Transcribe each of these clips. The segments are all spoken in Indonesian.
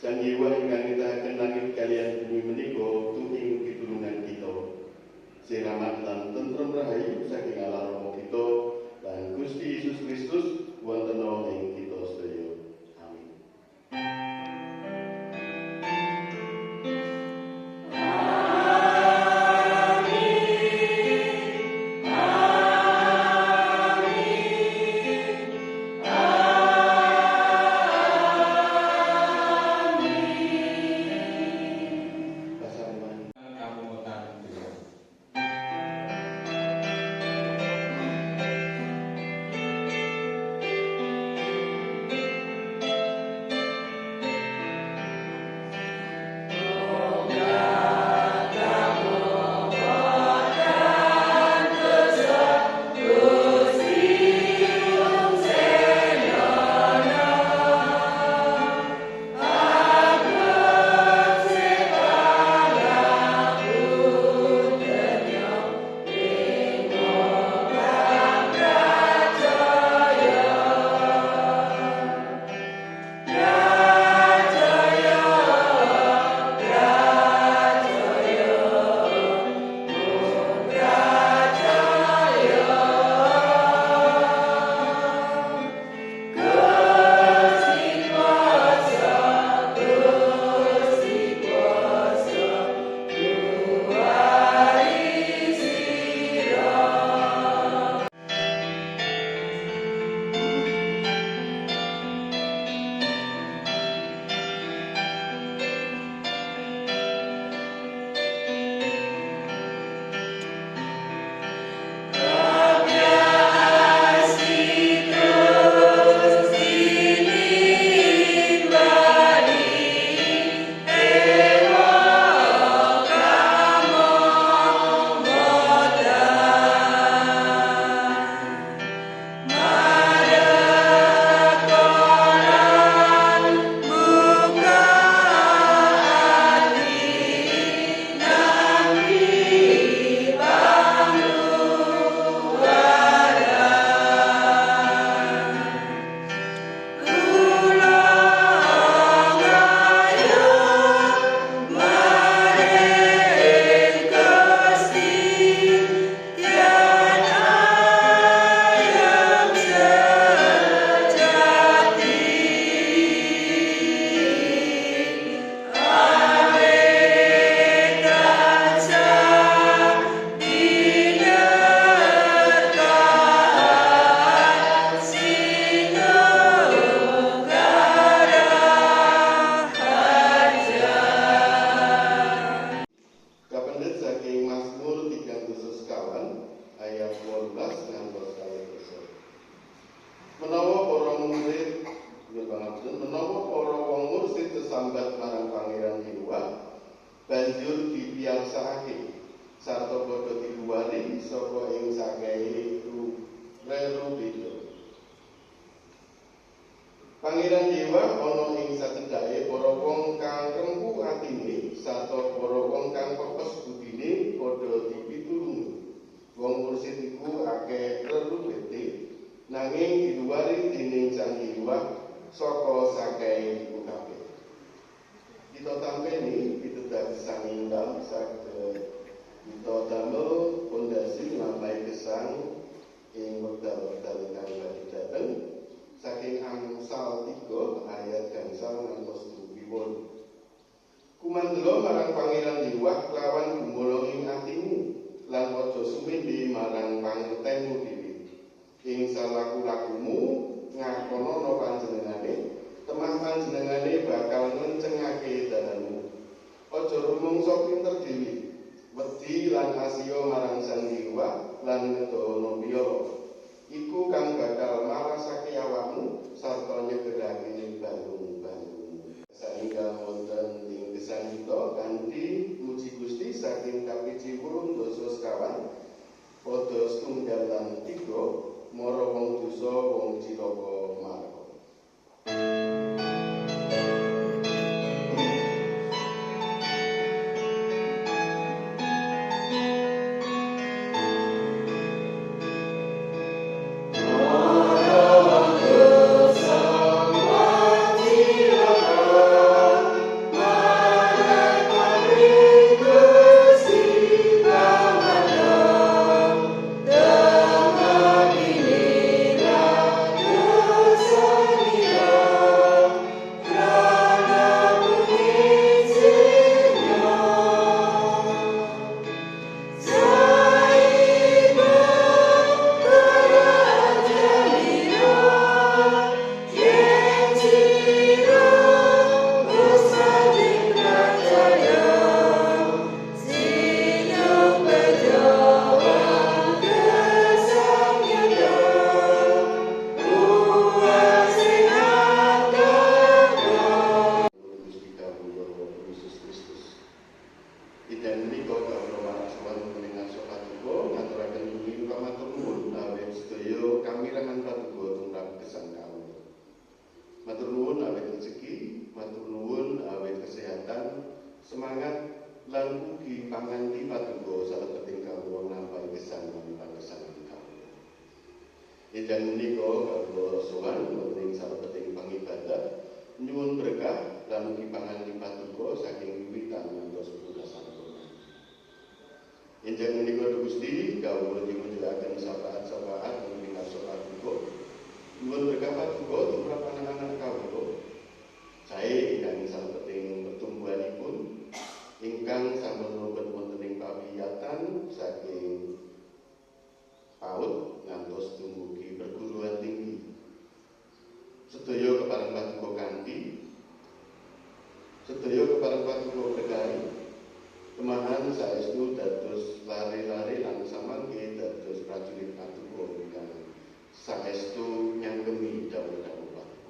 Sang Hyang ingkang nitahaken langit kaliyan bumi menika tuwing pitulungan kita. Siramat lan tentrem rahayu saking Allah Rama kita lan Gusti Yesus Kristus wonten ing kita sedaya. Amin. Sambat marang Pangeran Yehuwa banjur dipiyarsakake sarta padha dibuwari saka ing sakehe relu-relu. Pangeran Yehuwa ana ing sacedhake para wong kang rempuh atine sarta para wong kang pepes budine padha dipitulungi. Wong mursid iku akeh relu-relu nanging diluwari dening Sang Yehuwa saka sakehe iku kabeh. Kita tampeni pitutur Sang Indam saged kita damel pondasi lampai gesang ing wekdal-wekdal ngakonono panjenengane, temah panjenengane bakal ngencengake dalanmu. Aja rumangsa pinter dhewe, wedi lan asiya marang Sang Hyang lan ngedono piyala. Iku kang bakal marasake awakmu sarta nyegedake balung-balung. Saengga wonten ing gesangita kanthi muji Gusti saking kapiji 8 dosa sekawan padha setunggal lan 3 mara wong dosa wong cilaka marga. Matur nuwun awit rezeki, matur nuwun awit kesehatan, semangat lan ugi panganti paduka salebeting kawula nampi gesang lan pangesanan kawula. Enjang menika kawula sowan wonten ing salebeting pangibadah nyuwun berkah lan ugi panganti paduka saking wiwitan ngantos pungkasan. Enjang menika Gusti kawula nyuwun syafaat-syafaat ing ngasolat paduka. Nyuwun berkah paduka tumrap anak-anak kawula. Sae ingkang salebeting pertumbuhanipun ingkang sampun mlebet wonten ing pawiyatan saking PAUD ngantos dumugi perguruan tinggi. Sedaya kepareng paduka kanthi sedaya kepareng paduka berkahi. Kemahan saestu dados lare-lare lan samangke dados prajurit paduka ingkang saestu nyanggemi dawuh-dawuh paduka.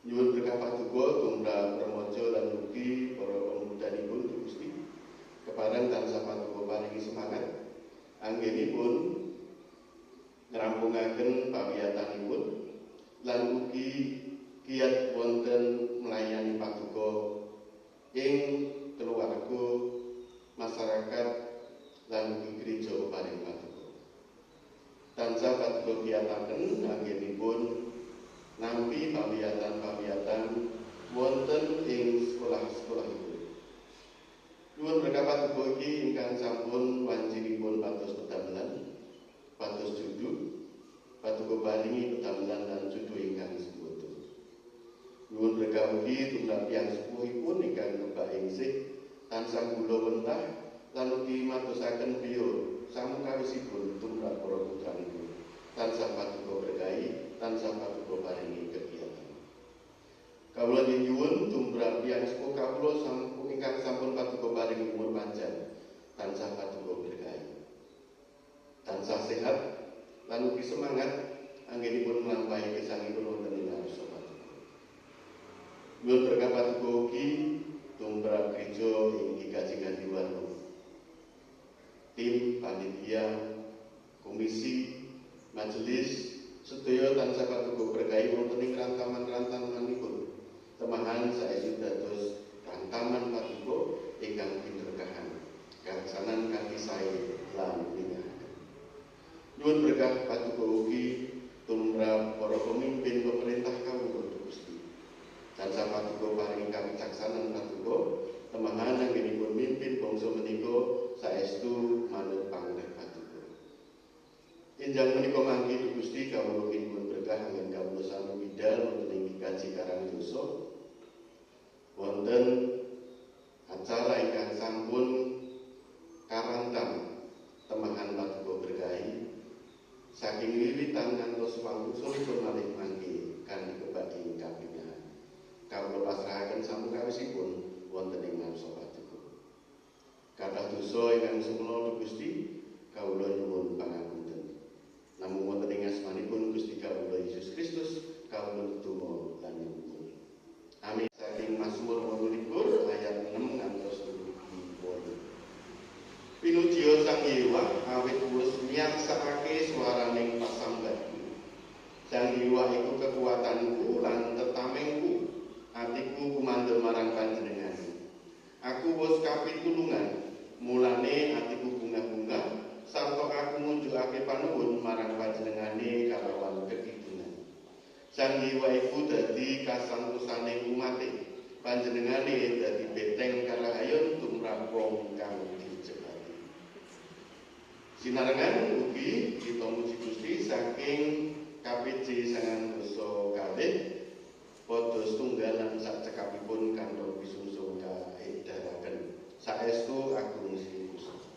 Nyuwun berkah paduka tumrap remaja lan ugi para pemudanipun Gusti. Kepareng tansah paduka paringi semangat anggenipun ngrampungaken pawiyatanipun lan ugi kiyat wonten melayani paduka ing keluarga, masyarakat lan ugi gereja paring paduka. Tansah paduka kiyataken anggenipun nampi pawiyatan-pawiyatan wonten ing sekolah-sekolahipun. Nyuwun berkah paduka iki ingkang sampun wancinipun pados pedamelan, pados judu, paduka paringi pedamelan lan judu ingkang seboten. Nyuwun berkah ugi tumrap tiyang sepuhipun ingkang kebak engsih tansah kula wentah lan ugi madosaken biyo samukawisipun tumrap para putranipun. Tansah paduka berkahi, tansah paduka paringi kegiatan. Kawula nyuwun tumrap tiyang sepuh kawula ingkang sampun paduka paringi umur panjang, tansah paduka berkahi. Tansah sehat lan ugi semangat anggenipun nglampahi gesangipun wonten ing ngarsa paduka. Nyuwun berkah paduka ugi tumrap gereja ing Kaji Warung. Tim panitia, komisi, majelis sedaya tansah paduka berkahi wonten ing rantaman-rantamanipun. Temahan saestu dados rantaman paduka ingkang pinterkahan, kalaksanan kanthi sae lan wingahaken. Nyuwun berkah paduka ugi tumrap para pemimpin pemerintah kawula Gusti. Tansah paduka paringi kawicaksanan paduka, temahan anggenipun mimpin bangsa menika saestu manut pangreh paduka. Enjang menika mangke Gusti kawula kinipun berkah anggen kawula sami bidal wonten ing Kaji Karangdoso. Wonten acara ingkang sampun karantam temahan paduka berkahi saking wiwitan ngantos wangsulipun malih mangke samukawisipun wonten ing ngarsa Paduka. Kathah dosa ingkang sumela Gusti kawula nyuwun pangapunten. Namung wonten ing asmanipun Gusti kawula Yesus Kristus kawula ndedonga lan nyuwun. Amin. Saking Mazmur 28 ayat 6 ngantos 8. Pinujiya Sang Hyewah awit wis nyaksakake swaraning pasambahan. Sang Hyewah iku kekuatanku lan tetamengku, atiku kumandhel marang panjenengan. Aku wis kapitulungan, mulane atiku bunga-bunga, sarta aku ngunjukake panuwun marang panjenengane kalawan kekidungan. Sang Hyewah iku dadi kasantosaning umate, panjenengane dadi beteng karahayon tumrap wong kang dijebaki. Sinarengan ugi kita muji Gusti saking KPJ 9 padha setunggal lan sak cekapipun kantor pisungsung kaedharaken. Saestu agung sing Gusti.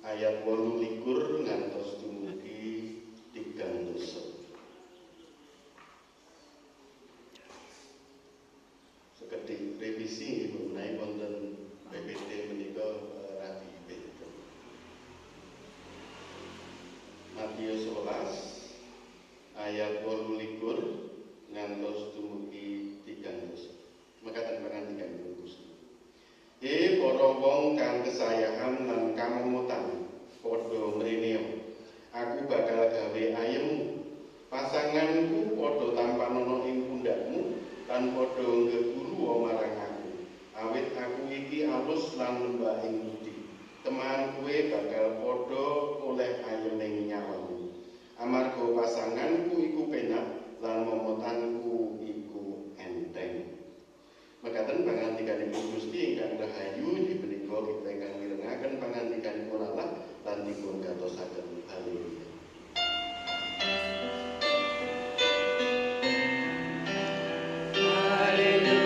Ayat 28 ngantos dumugi 3 dosa. Sekedhik revisi mengenai wonten PPT menika rapi beda. Matius 11 ayat 28 ngantos dumugi 3 dosa. Mekaten pangandikan Gusti. Para wong kang kesayangan lan kamemutan, padha mrene. Aku bakal gawe ayemmu, pasanganku padha tampanana ing pundakmu, lan padha nggeguru marang aku. Awit aku iki alus lan lembah ing budi. Teman kowe bakal padha oleh ayening nyawamu. Amarga pasanganku iku penak lan memutanku iku enteng. Mekaten pangandikanipun Gusti ingkang rahayu dipunika kita ingkang mirengaken pangandikanipun Allah lan dipun gatosaken. Haleluya. Hallelujah.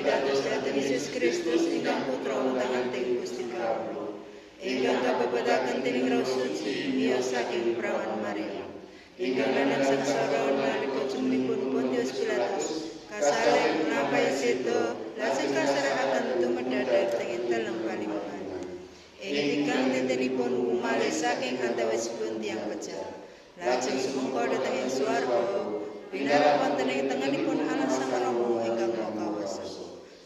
Pitados dhateng Yesus Kristus ingkang putra utang-anting Gusti kawula. Ingkang kabebataken dening Roh Suci miyos saking prawan Maria. Ingkang lanang sangsara nalika jumenipun Pontius Pilatus kasalib nglampahi seda lajeng kaserahaken tumedhah dhateng dalem palimbangan. Ingkang dintenipun malih saking antawisipun tiyang pejah. Lajeng sumangka dhateng ing swarga winarep wonten ing tengenipun Allah Sang Rama ingkang Maha Kawasa.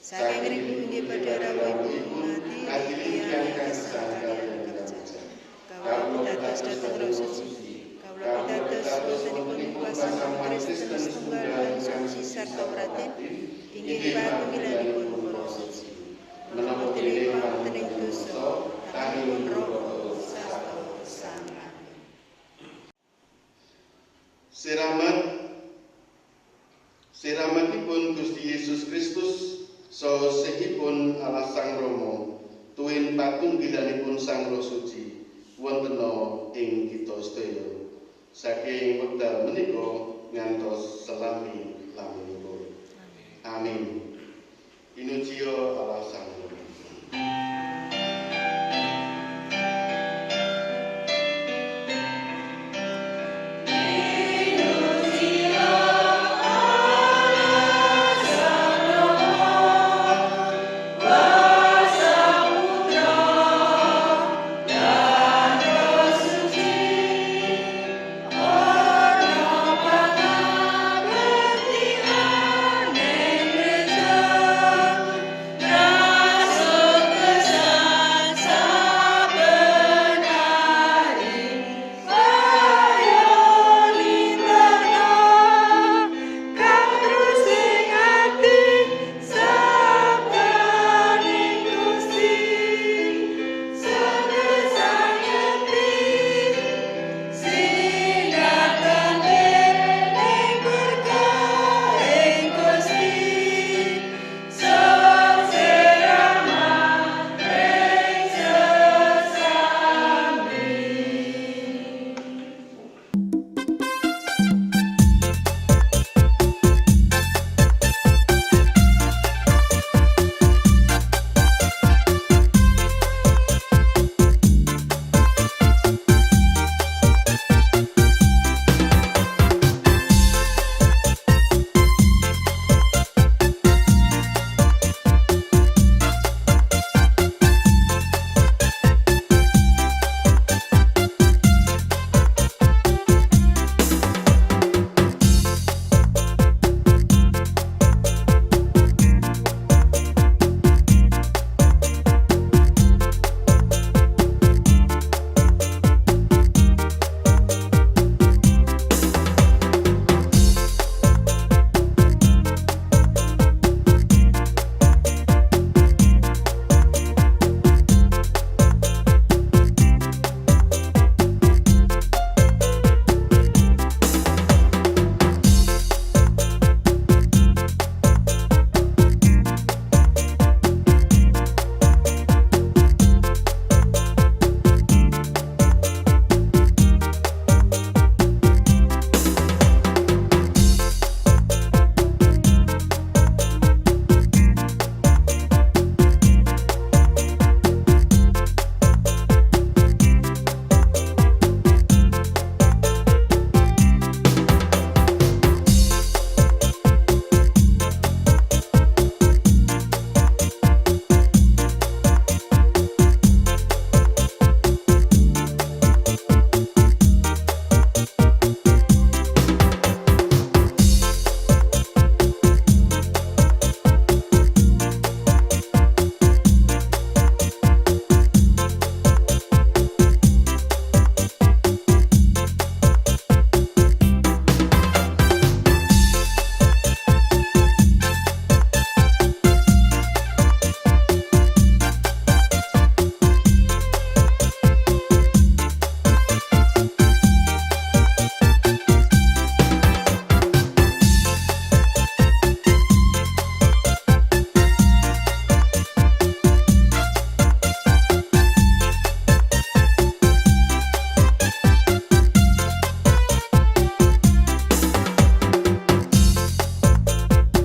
Saking ngriku inggih badhe rawuhipun ngati tiyang gesang kaliyan kerja. Kawula pitados dhateng Roh Suci. Kawula pitados botenipun kuasa Kristen setunggal lan suci sarta pratin inggih patunggilanipun Roh Suci. Menawi dene wonten ing dosa tanipun Roh sarta sangat. Siramatipun Gusti Yesus Kristus saha sehipun Allah Sang Rama tuwin patunggilanipun Sang Roh Suci wontena ing kita sedaya saking wekdal menika ngantos selami lampahipun. Amin. Inujiya